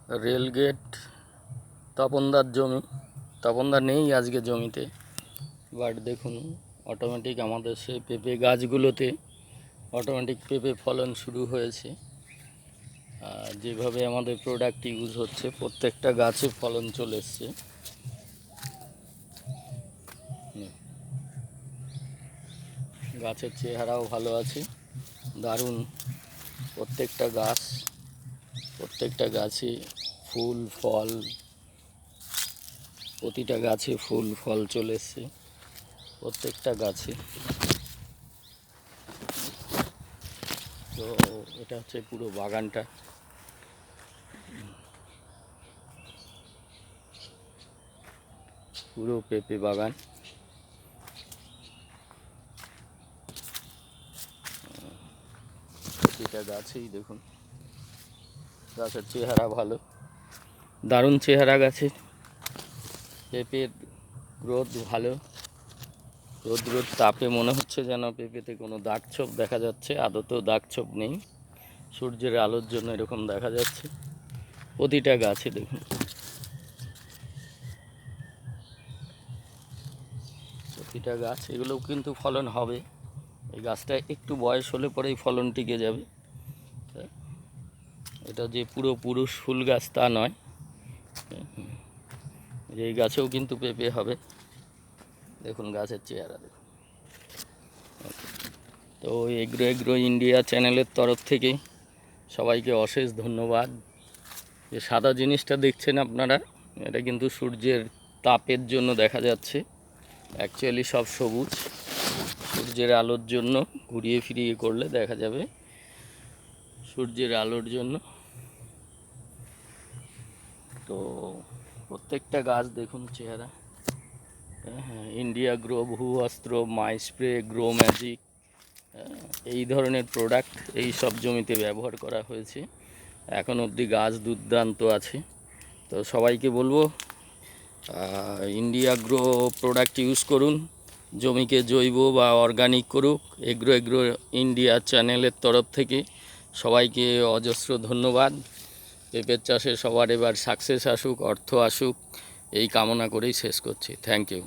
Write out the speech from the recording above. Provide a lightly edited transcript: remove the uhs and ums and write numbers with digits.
Rail gate তপনদার জমি। তপনদার নেই আজকে জমিতে, বাট দেখুন অটোমেটিক আমাদের সেই পেঁপে গাছগুলোতে অটোমেটিক পেঁপে ফলন শুরু হয়েছে। যেভাবে আমাদের প্রোডাক্ট ইউজ হচ্ছে প্রত্যেকটা গাছে ফলন চলে এসছে। গাছের চেহারাও ভালো আছে, দারুণ। প্রত্যেকটা গাছে ফুল ফল, প্রতিটা গাছে ফুল ফল চলে এসছে প্রত্যেকটা গাছে। তো এটা হচ্ছে পুরো বাগানটা। পুরো পেঁপে বাগান। প্রতিটা গাছেই দেখুন গাছের চেহারা ভালো, দারুণ চেহারা গাছের। পেঁপের গ্রোথ ভালো। রোদ তাপে মনে হচ্ছে যেন পেঁপেতে কোনো দাগ ছোপ দেখা যাচ্ছে, আদতেও দাগ ছোপ নেই। সূর্যের আলোর জন্য এরকম দেখা যাচ্ছে প্রতিটা গাছে। দেখুন প্রতিটা গাছ, এগুলোও কিন্তু ফলন হবে। এই গাছটা একটু বয়স হলে পরেই ফলন টিকে যাবে। এটা যে পুরো পুরুষ ফুল গাছ তা নয়, এই গাছেও কিন্তু পেঁপে হবে। দেখুন গাছের চেহারা দেখুন। তো এগ্রো ইন্ডিয়া চ্যানেলের তরফ থেকে সবাইকে অশেষ ধন্যবাদ। যে সাদা জিনিসটা দেখছেন আপনারা, এটা কিন্তু সূর্যের তাপের জন্য দেখা যাচ্ছে। অ্যাকচুয়ালি সব সবুজ, সূর্যের আলোর জন্য ঘুরিয়ে ফিরিয়ে করলে দেখা যাবে সূর্যের আলোর জন্য। তো প্রত্যেকটা গাছ দেখুন চেহারা। হ্যাঁ, ইন্ডিয়া গ্রো, ভূ অস্ত্র, মাই স্প্রে, গ্রো ম্যাজিক, এই ধরনের প্রোডাক্ট এই সব জমিতে ব্যবহার করা হয়েছে। এখন অবধি গাছ দুর্দান্ত আছে। তো সবাইকে বলবো ইন্ডিয়া গ্রো প্রোডাক্ট ইউজ করুন, জমিকে জৈব বা অর্গানিক করুক। এগ্রো ইন্ডিয়া চ্যানেলের তরফ থেকে সবাইকে অজস্র ধন্যবাদ। পেঁপের চাষে সবার এবার সাকসেস আসুক, অর্থ আসুক, এই কামনা করেই শেষ করছি। Thank you.